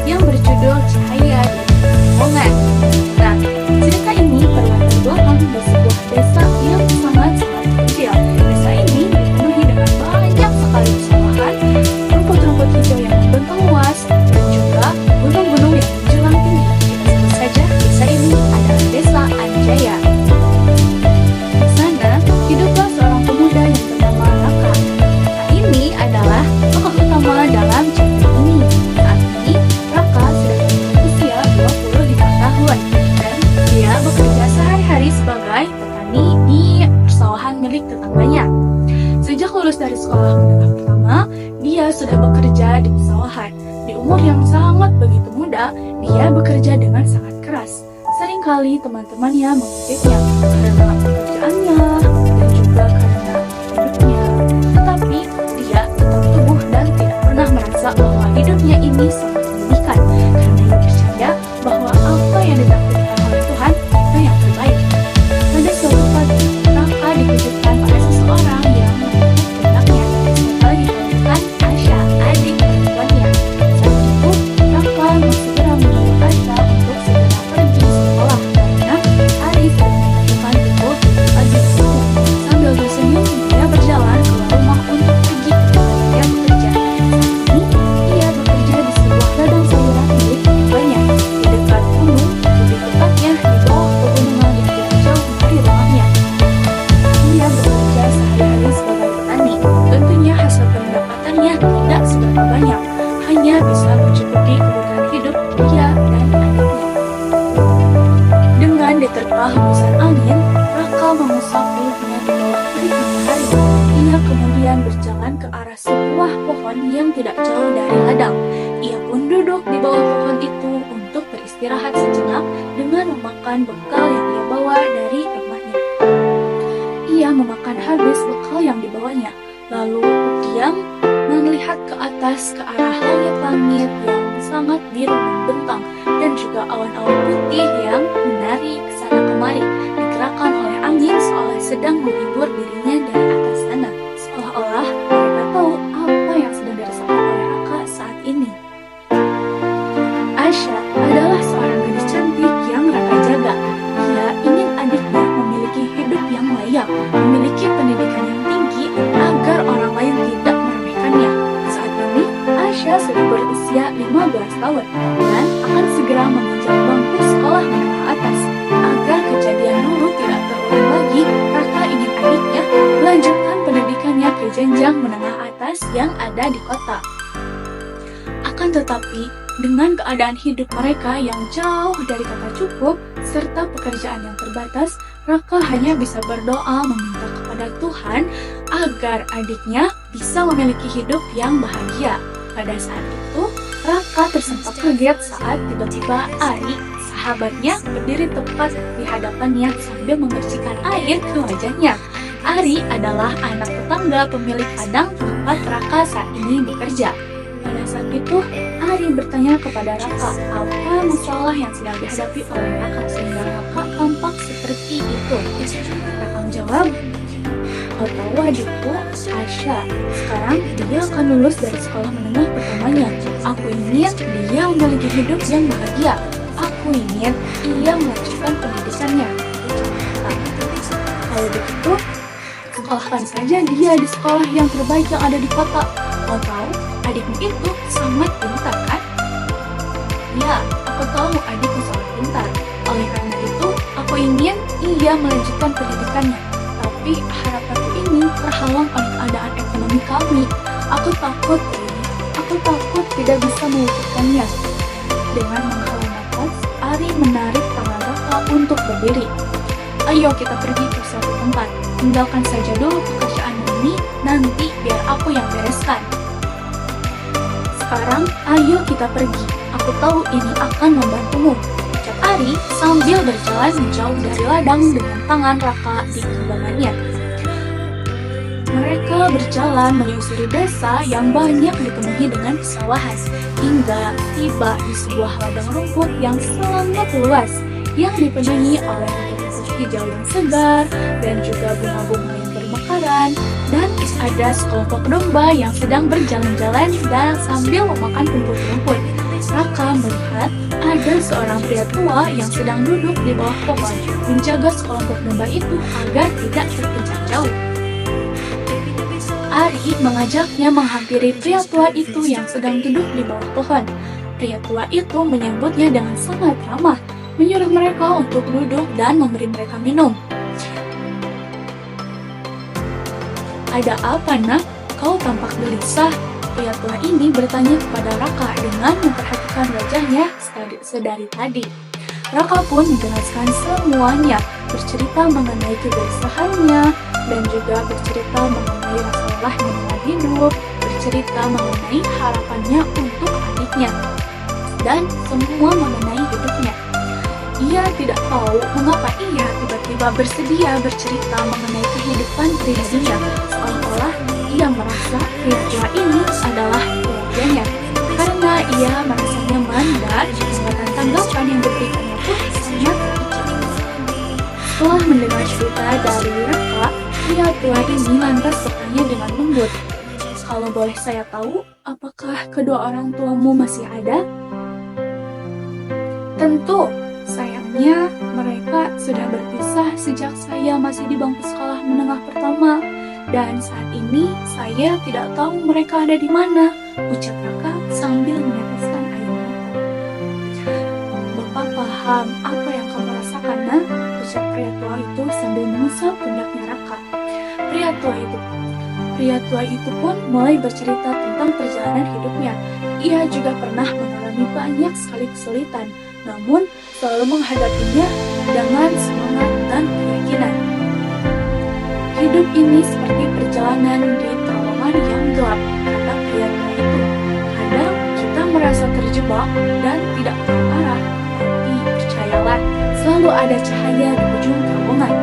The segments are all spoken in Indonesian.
yang berjudul Cahaya di Terowongan. Nah, cerita ini berlatar belakang di sebuah desa yang sangat-sangat kecil. Desa ini dipenuhi dengan banyak sekali pesawahan, rumput-rumput hijau yang membentang luas, dan juga gunung-gunung yang menjulang tinggi. Kita sebut saja desa ini adalah Desa Anjaya. Di sana hiduplah seorang pemuda yang bernama Raka. Nah, ini adalah tokoh utama dalam cerita ini. Saat ini Raka sudah memiliki usia 25 tahun dan dia bekerja sehari-hari sebagai petani di persawahan milik tetangganya. Sejak lulus dari sekolah menengah pertama, dia sudah bekerja di pesawahan. Di umur yang sangat begitu muda, dia bekerja dengan sangat keras. Seringkali teman-temannya mengejeknya karena pekerjaannya dan juga karena hidupnya. Tetapi dia tetap teguh dan tidak pernah merasa bahwa hidupnya ini sangat menyedihkan karena ia percaya bahwa apa yang ditakdirkan oleh Tuhan itu yang terbaik. Pada suatu pagi, Raka dikejutkan oleh seseorang yang menepuk pundaknya setelah ditemukan Asya, adik perempuannya. Saat itu, Raka segera menyuruh Asya untuk segera pergi sekolah karena hari sudah menunjukkan pukul 7 pagi. Sambil tersenyum, dia berjalan keluar rumah untuk pergi ke tempat dia bekerja. Saat ini, ia bekerja di sebuah ladang sayuran milik tetangganya di dekat gunung, lebih tepatnya di bawah pegunungan yang tidak jauh dari rumahnya. Ia bekerja sehari-hari sebagai petani. Tentunya hasil pendapatannya tidak seberapa banyak, hanya bisa mencukupi kebutuhan hidup dia dan adiknya. Dengan diterpa hembusan angin, Raka mengusap peluknya di bawah terik matahari. Ia kemudian berjalan ke arah sebuah pohon yang tidak jauh dari ladang. Ia pun duduk di bawah pohon itu untuk beristirahat sejenak dengan memakan bekal yang ia bawa dari rumahnya. Ia memakan habis bekal yang dibawanya, lalu diam melihat ke atas ke arah langit-langit yang sangat biru membentang dan juga awan-awan putih yang menari ke sana kemari, digerakkan oleh angin seolah sedang menghibur dirinya dari atas sana. Seolah-olah mereka tahu apa yang sedang dirasakan oleh Raka saat ini. Asya adalah seorang gadis cantik yang Raka jaga. Dia ingin adiknya memiliki hidup yang layak, memiliki pendidikan yang tinggi agar orang lain tidak meremehkannya. Saat ini, Asya sudah berusia 15 tahun dan akan segera menginjak bangku sekolah menengah atas. Agar kejadian dulu tidak terulang lagi, Raka ingin adiknya melanjutkan pendidikannya ke jenjang menengah atas yang ada di kota. Akan tetapi, dengan keadaan hidup mereka yang jauh dari kata cukup serta pekerjaan yang terbatas, Raka hanya bisa berdoa meminta kepada Tuhan agar adiknya bisa memiliki hidup yang bahagia. Pada saat itu, Raka tersentak kaget saat tiba-tiba Ari, sahabatnya, berdiri tepat di hadapannya sambil membersihkan air ke wajahnya. Ari adalah anak tetangga pemilik ladang tempat Raka saat ini bekerja. Pada saat itu, Ari bertanya kepada Raka apa masalah yang sedang dihadapi oleh Raka sehingga Raka tampak seperti itu. Raka menjawab, "Kau tahu adikku, Asya, sekarang dia akan lulus dari sekolah menengah pertamanya. Aku ingin dia memiliki hidup yang bahagia. Aku ingin ia melanjutkan pendidikannya." Kalau begitu, sekolahkan saja dia di sekolah yang terbaik yang ada di kota. Kau tahu, adikmu itu sangat pintar, kan? Ya, aku tahu adikku sangat pintar. Oleh karena itu, aku ingin ia melanjutkan pendidikannya. Tapi harapanku ini terhalang oleh keadaan ekonomi kami. Aku takut tidak bisa mewujudkannya. Dengan menghela nafas, Ari menarik tangan Raka untuk berdiri. Ayo kita pergi ke suatu tempat. Tinggalkan saja dulu pekerjaan ini, nanti biar aku yang bereskan. Sekarang, ayo kita pergi. Aku tahu ini akan membantumu, ucap Ari sambil berjalan menjauh dari ladang dengan tangan Raka di genggamannya. Mereka berjalan menyusuri desa yang banyak dipenuhi dengan pesawahan, hingga tiba di sebuah ladang rumput yang sangat luas, yang dipenuhi oleh rumput hijau yang segar, dan juga bunga-bunga yang bermekaran, dan ada sekelompok domba yang sedang berjalan-jalan dan sambil memakan rumput-rumput. Raka melihat ada seorang pria tua yang sedang duduk di bawah pohon, menjaga sekelompok domba itu agar tidak terpencar jauh. Ari mengajaknya menghampiri pria tua itu yang sedang duduk di bawah pohon. Pria tua itu menyambutnya dengan sangat ramah, menyuruh mereka untuk duduk dan memberi mereka minum. "Ada apa, nak? Kau tampak gelisah," pria tua ini bertanya kepada Raka dengan memperhatikan wajahnya sedari tadi. Raka pun menjelaskan semuanya, bercerita mengenai kegelisahannya, dan juga bercerita mengenai masalah dalam hidup, bercerita mengenai harapannya untuk adiknya, dan semua mengenai hidupnya. Ia tidak tahu mengapa ia tiba-tiba bersedia bercerita mengenai kehidupan pribadinya, seolah-olah ia merasa pria tua ini adalah keluarganya, karena ia merasa nyaman dan kesempatan tanggapan yang diberikannya pun sangat kecil. Setelah mendengar cerita dari Raka, pria tua ini lantas bertanya dengan lembut, "Kalau boleh saya tahu, apakah kedua orang tuamu masih ada?" "Tentu, sayangnya mereka sudah berpisah sejak saya masih di bangku sekolah menengah pertama, dan saat ini saya tidak tahu mereka ada di mana," ucap Raka sambil meneteskan air mata. "Bapak paham apa yang kamu rasakan, nak?" ucap pria tua itu sambil mengusap pundaknya Raka. Pria tua itu pun mulai bercerita tentang perjalanan hidupnya. Ia juga pernah mengalami banyak sekali kesulitan, namun selalu menghadapinya dengan semangat dan keyakinan. "Hidup ini seperti perjalanan di terowongan yang gelap," kata pria tua itu. "Kadang kita merasa terjebak dan tidak tahu arah, tapi percayalah, selalu ada cahaya di ujung terowongan."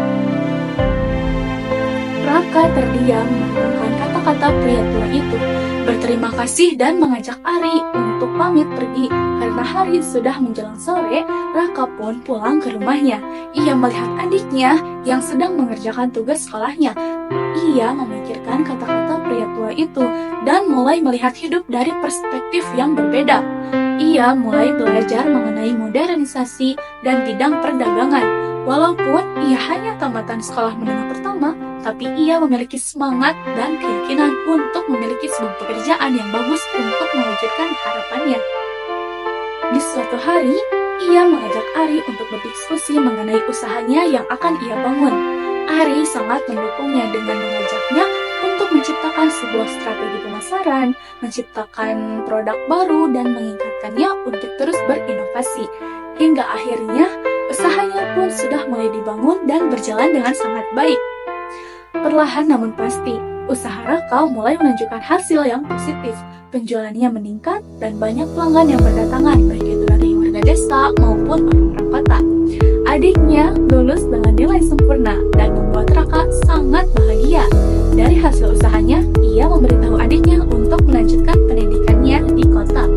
Raka terdiam mendengarkan kata-kata pria tua itu, berterima kasih dan mengajak Ari untuk pamit pergi. Karena hari sudah menjelang sore, Raka pun pulang ke rumahnya. Ia melihat adiknya yang sedang mengerjakan tugas sekolahnya. Ia memikirkan kata-kata pria tua itu dan mulai melihat hidup dari perspektif yang berbeda. Ia mulai belajar mengenai modernisasi dan bidang perdagangan. Walaupun ia hanya tamatan sekolah menengah pertama, tapi ia memiliki semangat dan keyakinan untuk memiliki sebuah pekerjaan yang bagus untuk mewujudkan harapannya. Di suatu hari, ia mengajak Ari untuk berdiskusi mengenai usahanya yang akan ia bangun. Ari sangat mendukungnya dengan mengajaknya untuk menciptakan sebuah strategi pemasaran, menciptakan produk baru, dan mengingatkannya untuk terus berinovasi. Hingga akhirnya, usahanya pun sudah mulai dibangun dan berjalan dengan sangat baik. Perlahan namun pasti, usaha Raka mulai menunjukkan hasil yang positif. Penjualannya meningkat dan banyak pelanggan yang berdatangan, baik itu dari warga desa maupun orang-orang kota. Adiknya lulus dengan nilai sempurna dan membuat Raka sangat bahagia. Dari hasil usahanya, ia memberitahu adiknya untuk melanjutkan pendidikannya di kota.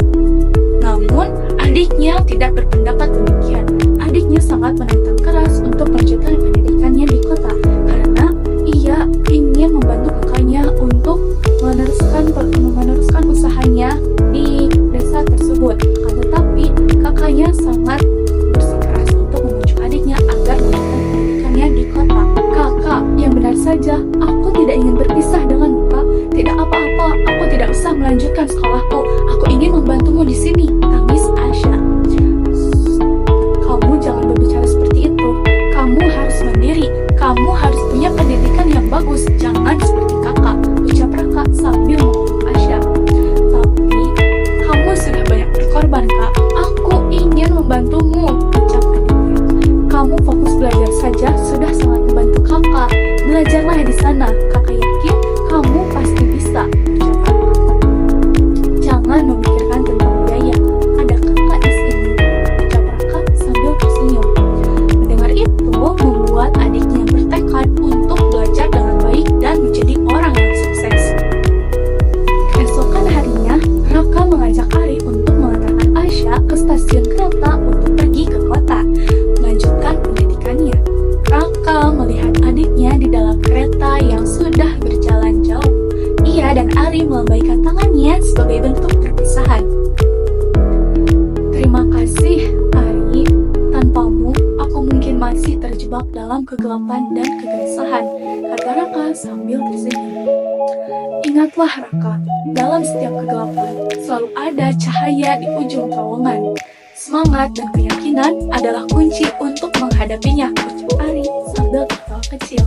Namun, adiknya tidak berpendapat demikian. Adiknya sangat menentang keras untuk melanjutkan pendidikannya di kota karena ia ingin membantu kakaknya untuk meneruskan usahanya di desa tersebut. Akan tetapi, kakaknya sangat bersikeras untuk membujuk adiknya agar melanjutkan pendidikannya di kota. "Kakak, yang benar saja, aku tidak ingin berpisah denganmu, Kak. Tidak apa-apa, aku tidak usah melanjutkan sekolahku. Aku ingin membantumu di sini," tangis Asya. "Kamu jangan berbicara seperti itu. Kamu harus mandiri. Kamu harus punya pendidikan yang bagus. Jangan seperti kakak," ucap Raka sambil memeluk Asya. "Tapi, kamu sudah banyak berkorban, Kak. Aku ingin membantumu," ucap adiknya. "Kamu fokus belajar saja sudah sangat membantu kakak. Belajarlah di sana. Kakak yakin kamu pasti bisa," ucap Raka. "Jangan memikirkan tentang biaya. Ada kakak di sini," ucap Raka sambil tersenyum. Mendengar itu membuat adiknya bertekad untuk belajar dengan baik dan menjadi orang yang sukses. Keesokan harinya, Raka mengajak Ari untuk mengantarkan Asya ke stasiun kereta untuk pergi ke kota, melanjutkan pendidikannya. Raka melihat adiknya di dalam kereta yang sudah berjalan jauh. Ia dan Ari melambaikan tangannya sebagai bentuk perpisahan. "Terima kasih terjebak dalam kegelapan dan kegelisahan, kata Raka sambil tersenyum. Ingatlah Raka, dalam setiap kegelapan selalu ada cahaya di ujung terowongan. Semangat dan keyakinan adalah kunci untuk menghadapinya, ucap Ari sambil tertawa kecil.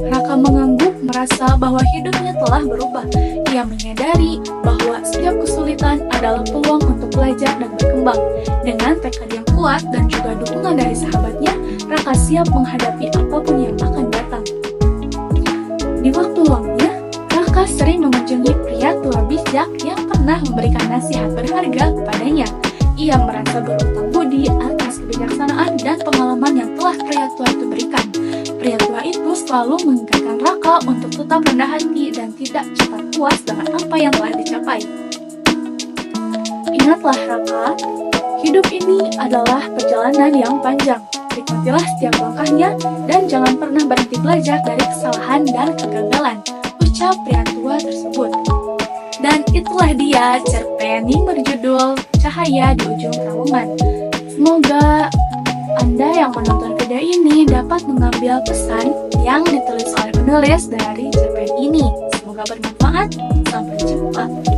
Raka mengangguk merasa bahwa hidupnya telah berubah. Ia menyadari bahwa setiap kesulitan adalah peluang untuk belajar dan berkembang. Dengan tekad yang kuat dan juga dukungan dari sahabatnya, Raka siap menghadapi apapun yang akan datang. Di waktu luangnya, Raka sering mengunjungi pria tua bijak yang pernah memberikan nasihat berharga kepadanya. Ia merasa berutang budi atas kebijaksanaan dan pengalaman yang telah pria tua itu berikan. Pria tua itu selalu mengingatkan Raka untuk tetap rendah hati dan tidak cepat puas dengan apa yang telah dicapai. Ingatlah Raka, hidup ini adalah perjalanan yang panjang. Nikmatilah setiap langkahnya dan jangan pernah berhenti belajar dari kesalahan dan kegagalan, ucap pria tua tersebut. Dan itulah dia cerpen yang berjudul Cahaya di Ujung Terowongan. Semoga Anda yang menonton video ini dapat mengambil pesan yang ditulis oleh penulis dari cerpen ini. Semoga bermanfaat. Sampai jumpa.